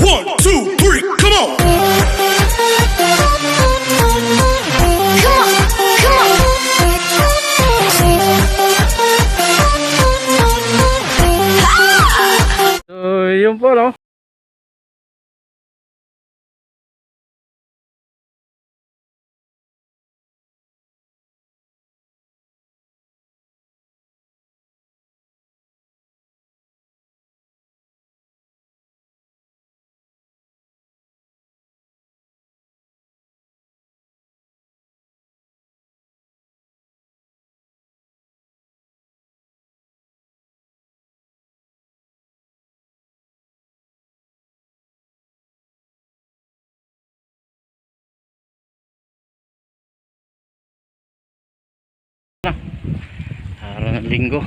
One, two, three, come on! So, yun po, no? Araw ng linggo.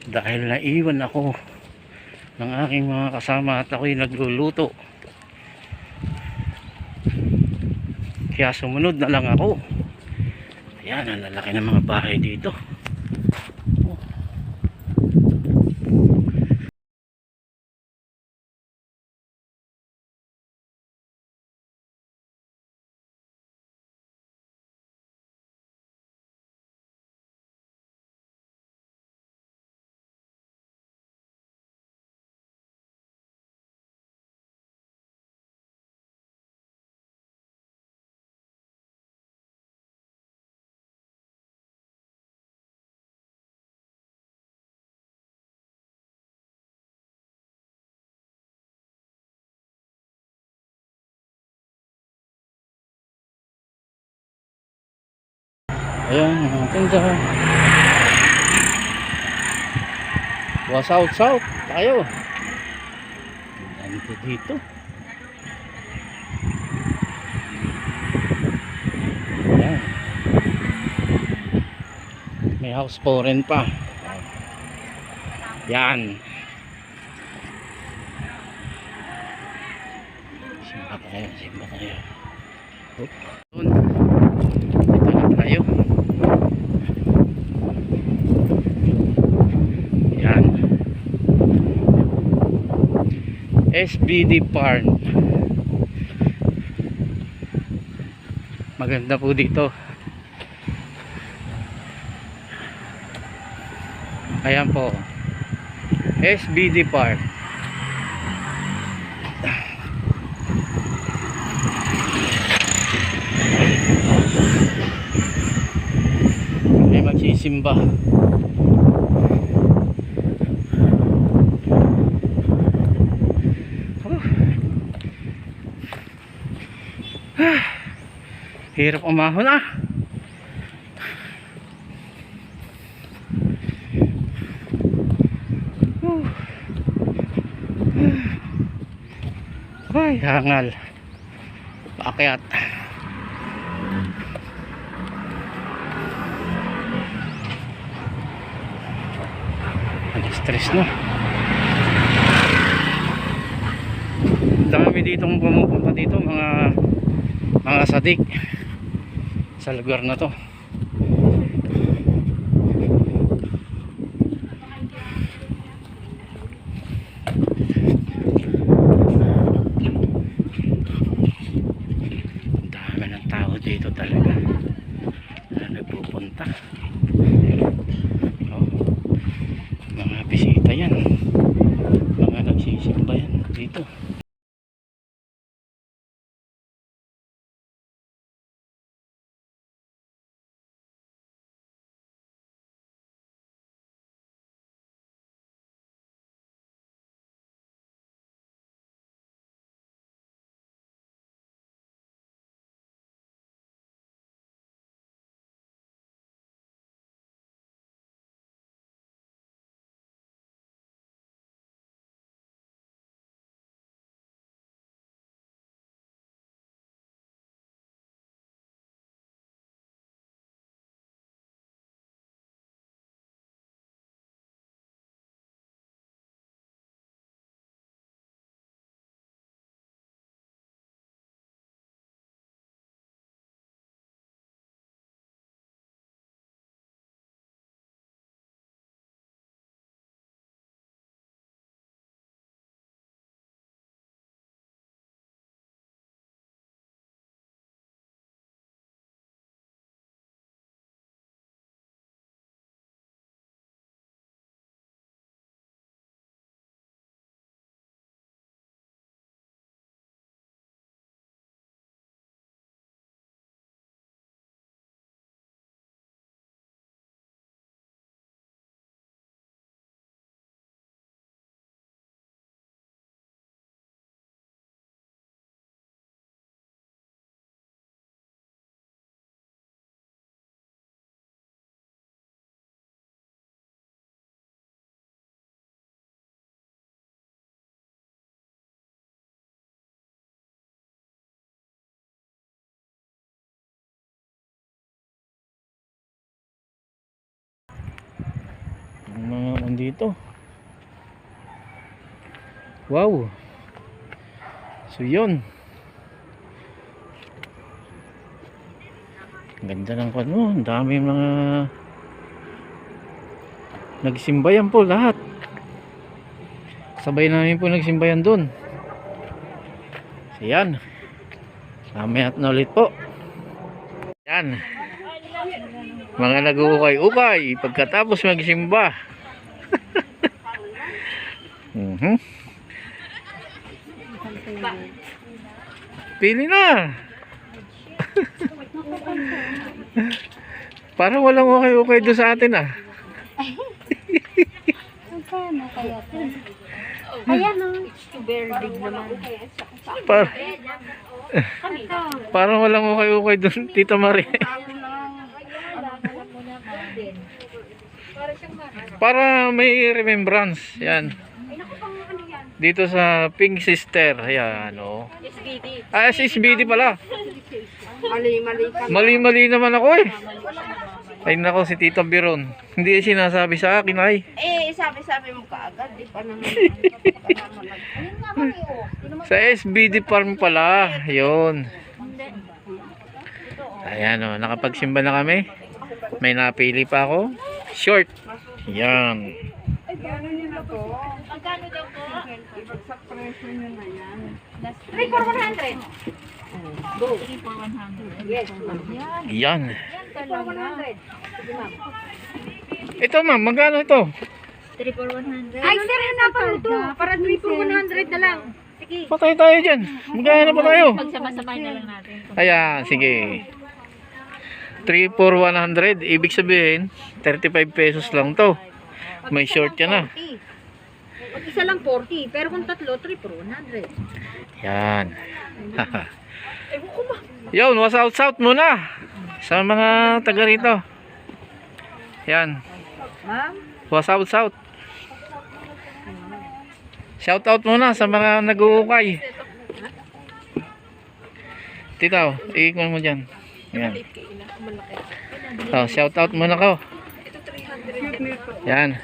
Dahil naiwan ako ng aking mga kasama at ako'y nagluluto, kaya sumunod na lang ako. Ayan, ang lalaki ng mga bahay dito. Ayan, mga tinda. South tayo. Ganito dito. Ayan. May house for rent pa. Yan. Simba tayo. Oop. Ito na tayo. Yan. SBD Farm. Maganda po dito. Ayan po. SBD Farm. May magsisimba. Hirap umahon ah. Ay, hangal. Paakyat. Stress na. Dami ditong pumupunta dito, mga sadik sa lugar na to. Dami ng tao dito talaga na nagpupunta. Mga bisita yan, mga nagsisimba yan dito. Ang mga nandito. Wow. So yun. Ganda ng ano, ang dami mga nagsimbayan po lahat. Sabay namin po nagsimbayan dun. So yan. Mamaya na ulit po. Yan. Mga nag-uukay-ukay pagkatapos magsimba. Pili na. Parang walang ukay-ukay doon sa atin ah. Magkano kaya ito? Ayan o. Very big naman. Parang walang ukay-ukay doon, Tita Marie. Para may remembrance. Yan. Dito sa Pink Sister. Ayan o. Ah, SSBD pala. Mali-mali naman ako eh. Ay nako, si Tita Biron. Hindi sinasabi sa akin ay. Eh, sabi-sabi mo kaagad. Di pa naman. Sa SBD Farm pala. Yun. Ayan o, nakapagsimba na kami. May napili pa ako. Short. Yan. Magkano daw po? Ibagsak presyo nyo na yan. 3 for 100. Go. 3 for 100. Yes. Yan. Yan. 3 for 100. Sige ma'am. Ito ma'am, magkano ito? 3 for 100. Ay sir, hanapan mo ito. Para 3 for 100 na lang. Sige. Patay tayo dyan. Magkano pa tayo? Pagsama-sabay na lang natin. Ayan, sige. 3 for 100. Ibig sabihin, 35 pesos lang to. May short yan na. Pag isa lang 40. Pero kung tatlo, 3 for 100. Yan. Yun, was out muna. Sa mga taga rito. Yan. Ma'am? Was out. Shout out muna sa mga nag-uukay. Titaw, iikon mo dyan. Yan. Oh, shout out muna ko. Yan.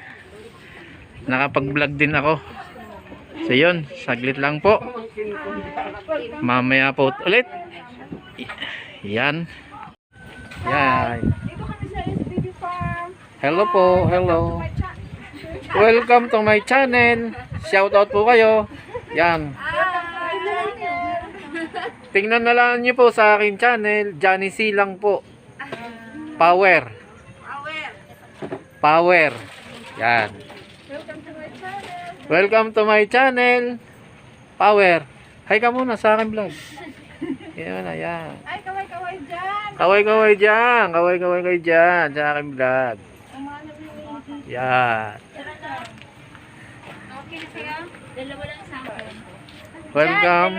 Nakapag-vlog din ako. So yun, saglit lang po. Mamaya po ulit. Yan. Yan. Hello po, hello. Welcome to my channel. Shout out po kayo. Yan. Tingnan na lang niyo po sa akin channel. Johnny C lang po. Power. Yan. Welcome to my channel. Power. Hi ka muna sa akin vlog. Yan na, yan. Ay, kaway-kaway dyan. Kaway dyan. Kaway dyan sa akin vlog. Yan. Okay na siya? Dalawa lang sa akin. Welcome.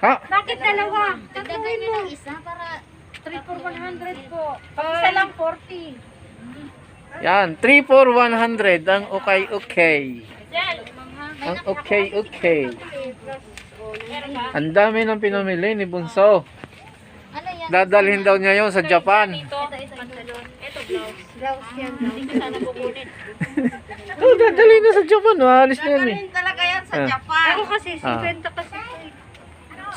Ha? Bakit dalawa? Dagdagan na lang isa para 3 for 100 po. Pag isa lang 40. Yan. 3 for 100. Ang okay. Ang okay. Ang dami ng pinamili ni Bunso. Dadalhin daw niya yon sa Japan. Ito pantalon. Ito blouse. Blouse yan. Hindi ko sana kukunin. Oh, dadalhin na sa Japan. Alis na yan eh. Talaga yan sa Japan. Ako kasi, 50 kasi.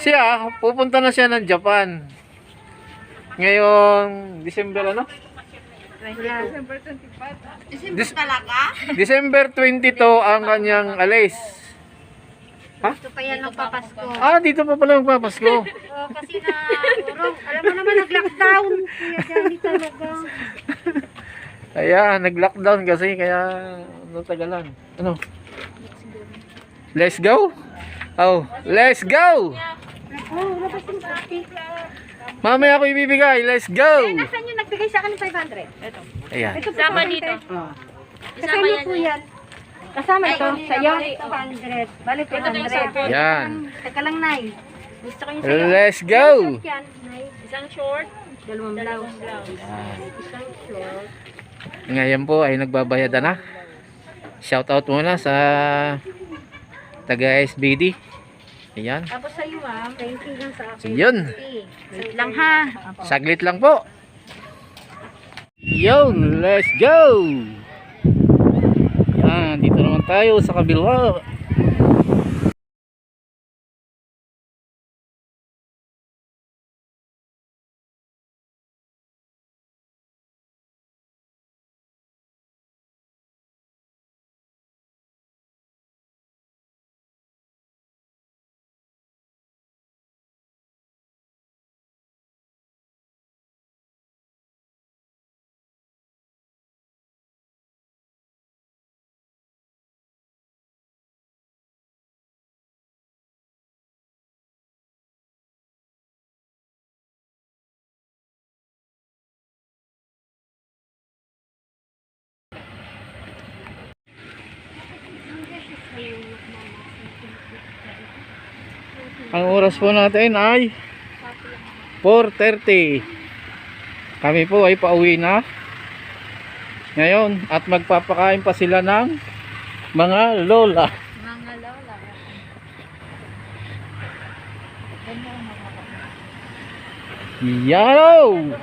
Siya, pupunta na siya ng Japan. Ngayong December ano? December 25. December talaga? December 22 ang kanyang alis. Ha? Ito pa yan ng papasko. Ah, dito pa pala magpapasko. Oh, kasi na, alam mo naman, nag-lockdown. Kaya dyan talaga. Ayan, nag-lockdown kasi kaya natagalan. Ano? Let's go? Oh, let's go! Oh, labas yung plastic. Mamaya ako ibibigay. Let's go! Nasaan yung nagbigay sa akin ng 500? Ito. Ayan. Kasama dito. Kasama po yan. Kasama ito. Sa'yo, 200. Balik 200. Yan. Teka lang, Nay. Gusto ko yung sa'yo. Let's go! Yan, Nay. Isang short. Dalawang blouse. Yan. Isang short. Ngayon po ay nagbabayad na. Shout out muna sa taga SBD. Ayan. Tapos sa'yo, ma'am. 20 lang sa akin. So, yun. Wait lang, ha. Saglit lang po. Yun, let's go! Yan, dito naman tayo sa kabila. Ang oras po natin ay 4:30. Kami po ay pauwi na ngayon at magpapakain pa sila ng mga lola. Mga lola. Yo!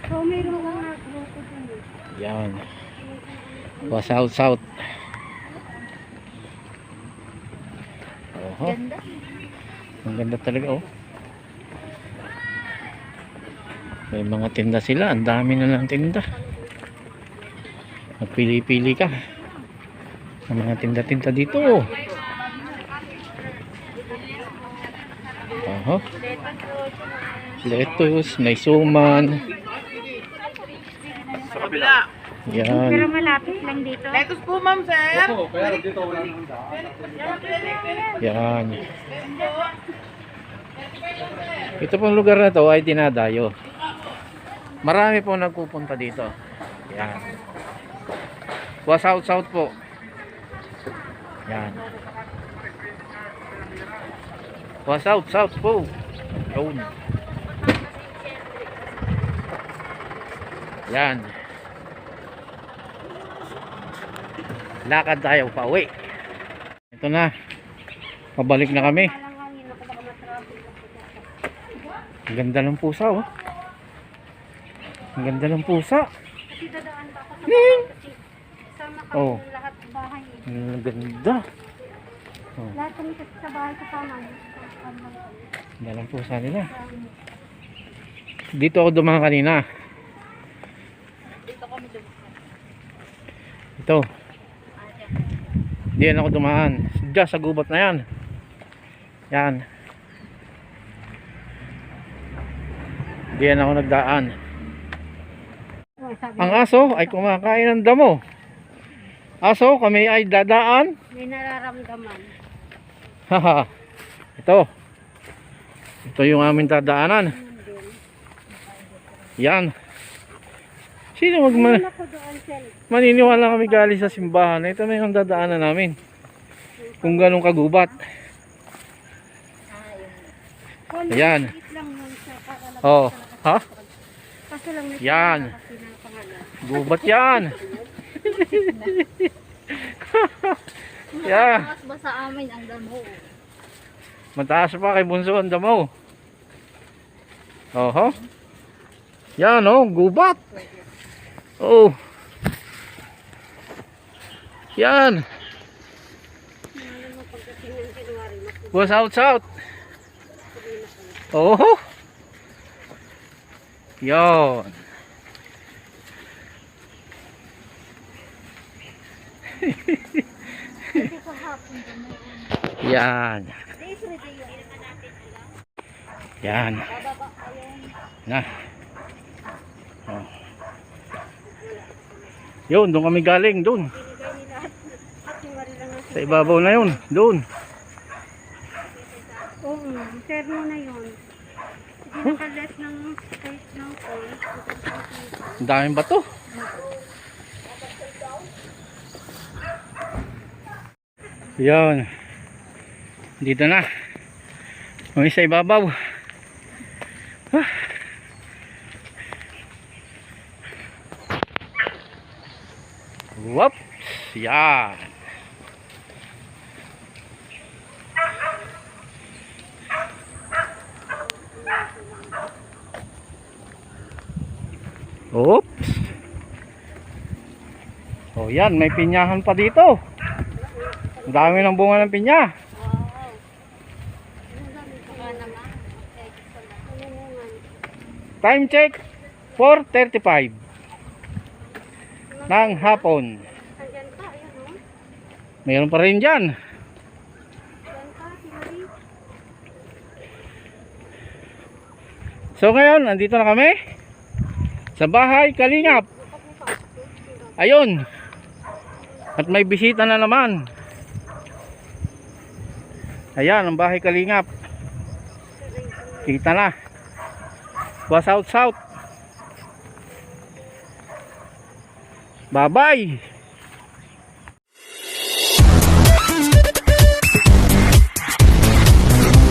So, mayroon mga grupo dun. Yan. South. Oho. Ganda. Ang ganda talaga oh. May mga tinda sila, ang dami na lang tinda. Magpili-pili ka. Ang mga tinda-tinda dito. Oho. Lettuce, may suman. Sa kabila. Yan. Pero malapit lang dito. Lettuce po, ma'am, sir. Opo, kaya dito wala nang daan. Yan. Ito pong lugar na to ay dinadayo. Marami po nagpupunta dito. Yan. South po. Yan. South po. Yun. Yan. Lakad tayo pa uwi. Ito na. Pabalik na kami. Ang ganda ng pusa oh. Ang ganda ng pusa. Oh. Lahat bahay. Ang ganda. Oh. Lahat kami sa bahay kasama. Ang ganda ng pusa nila. Dito ako dumaan kanina. Ito. Diyan ako dumaan. Diyan sa gubat na yan. Yan. Diyan ako nagdaan. Ang aso ay kumakain ng damo. Aso, kami ay dadaan. May nararamdaman. Haha. Ito. Ito yung aming dadaanan. Yan. Sino Ako doon, Sel. maniniwala kami galing sa simbahan? Ito na yung dadaanan namin. Kung ganun kagubat. Ayan. Lang nun sa kakalabas. Oh, ha? Kaso lang may Yan. kasi ng pangalan. Gubat yan. Yeah. Mas ba sa amin ang damo? Mataas pa kay Bunso ang damo. Oho. Yan oh, gubat. Oh. Yan. South. Oh. Yan. Yan. Yan. Na. Oh. Yun, doon kami galing, doon. Sa ibabaw na yun, doon. Oo, serno na yun. Hindi nakalet ng space ng phone. Ang daming bato. Yan. Dito na. Kami sa ibabaw. Ah. Whoops. Yan. Oops. Oh, yan, may pinyahan pa dito. Ang dami ng bunga ng pinya. Time check 4:35 ng hapon. Mayroon pa rin dyan. So ngayon, nandito na kami sa bahay Kalingap. Ayun. At may bisita na naman. Ayan, ang bahay Kalingap. Kita na. Was out south. Bye bye.